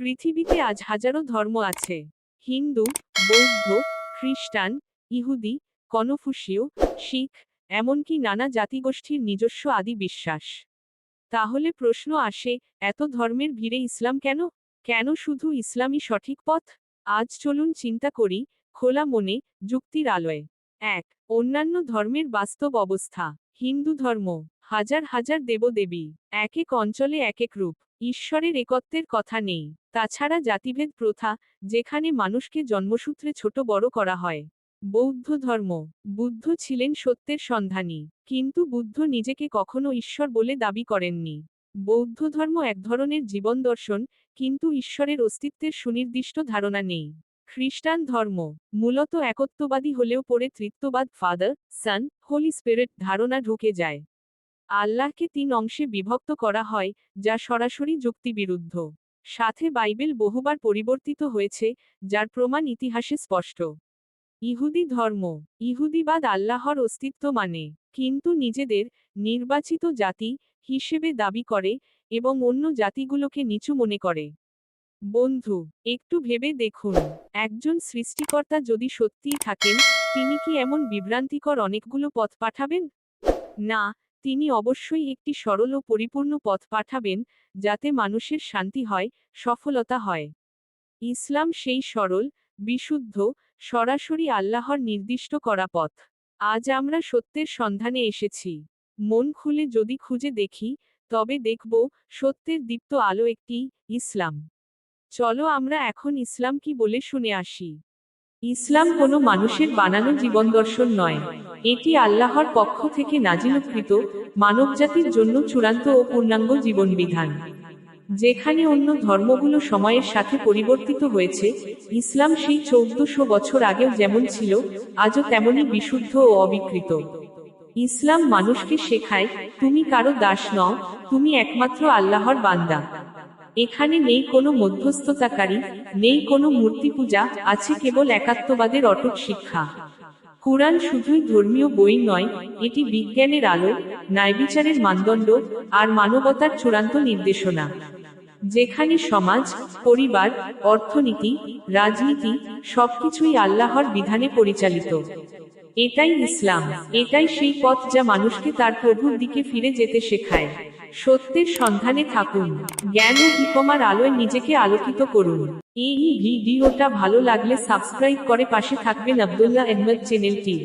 পৃথিবীতে আজ হাজারো ধর্ম আছে। হিন্দু, বৌদ্ধ, খ্রিস্টান, ইহুদি, কনফুসীয়, শিখ, এমনকি নানা জাতিগোষ্ঠীর নিজস্ব আদি বিশ্বাস। তাহলে প্রশ্ন আসে, এত ধর্মের ভিড়ে ইসলাম কেন? কেন শুধু ইসলামই সঠিক পথ? আজ চলুন চিন্তা করি, খোলা মনে, যুক্তির আলোয়। ১. অন্যান্য ধর্মের বাস্তব অবস্থা। হিন্দু ধর্ম, হাজার হাজার দেবদেবী, এক এক অঞ্চলে এক এক রূপ। ঈশ্বরের একত্বের কথা নেই। তাছাড়া জাতিভেদ প্রথা, যেখানে মানুষকে জন্মসূত্রে ছোট বড় করা হয়। বৌদ্ধ ধর্ম, বুদ্ধ ছিলেন সত্যের সন্ধানী, কিন্তু বুদ্ধ নিজেকে কখনো ঈশ্বর বলে দাবি করেননি। বৌদ্ধ ধর্ম এক ধরনের জীবন দর্শন, কিন্তু ঈশ্বরের অস্তিত্বের সুনির্দিষ্ট ধারণা নেই। খ্রিস্টান ধর্ম, মূলত একত্ববাদী হলেও পরে তৃত্ববাদ ফাদার, সান, হোলি স্পিরিট ধারণা ঢুকে যায়। আল্লাহকে ৩ অংশে বিভক্ত করা হয়, যা সরাসরি যুক্তিবিরুদ্ধ। সাথে বাইবেল বহুবার পরিবর্তিত হয়েছে, যার প্রমাণ ইতিহাসে স্পষ্ট। ইহুদি ধর্ম, ইহুদিবাদ আল্লাহর অস্তিত্ব মানে, কিন্তু নিজেদের নির্বাচিত জাতি হিসেবে দাবি করে, এবং অন্য জাতিগুলোকে নিচু মনে করে। বন্ধু, একটু ভেবে দেখুন, একজন সৃষ্টিকর্তা যদি সত্যিই থাকেন, তিনি কি এমন বিভ্রান্তিকর অনেকগুলো পথ পাঠাবেন? না, তিনি অবশ্যই একটি সরল ও পরিপূর্ণ পথ পাঠাবেন, যাতে মানুষের শান্তি হয়, সফলতা হয়। ইসলাম সেই সরল, বিশুদ্ধ, সরাসরি আল্লাহর নির্দিষ্ট করা পথ। আজ আমরা সত্যের সন্ধানে এসেছি। মন খুলে যদি খুঁজে দেখি, তবে দেখব, সত্যের দীপ্ত আলো একটি, ইসলাম। চলো আমরা এখন ইসলাম কি বলে শুনে আসি। ইসলাম কোনো মানুষের বানানো জীবনদর্শন নয়। এটি আল্লাহর পক্ষ থেকে নাজিলকৃত, মানবজাতির জন্য চূড়ান্ত ও পূর্ণাঙ্গ জীবনবিধান। যেখানে অন্য ধর্মগুলো সময়ের সাথে পরিবর্তিত হয়েছে, ইসলাম সেই 1400 বছর আগেও যেমন ছিল, আজও তেমনই বিশুদ্ধ ও অবিকৃত। ইসলাম মানুষকে শেখায়, তুমি কারো দাস নও, তুমি একমাত্র আল্লাহর বান্দা। এখানে নেই কোনো মধ্যস্থতাকারী, নেই কোনো মূর্তি পূজা, আছে কেবল একাত্মবাদের অটুট শিক্ষা। কুরআন শুধুই ধর্মীয় বই নয়, এটি বিজ্ঞানের আলো, ন্যায়বিচারের মানদণ্ড, আর মানবতার চূড়ান্ত নির্দেশনা। যেখানে সমাজ, পরিবার, অর্থনীতি, রাজনীতি, সবকিছুই আল্লাহর বিধানে পরিচালিত। এটাই ইসলাম, এটাই সেই পথ যা মানুষকে তার প্রভুর দিকে ফিরে যেতে শেখায়। সত্যের সন্ধানে থাকুন, জ্ঞান ও হিকমার আলোয় নিজেকে আলোকিত করুন। এই ভিডিওটা ভালো লাগলে সাবস্ক্রাইব করে পাশে থাকবেন আব্দুল্লাহ আহমেদ চ্যানেলটি।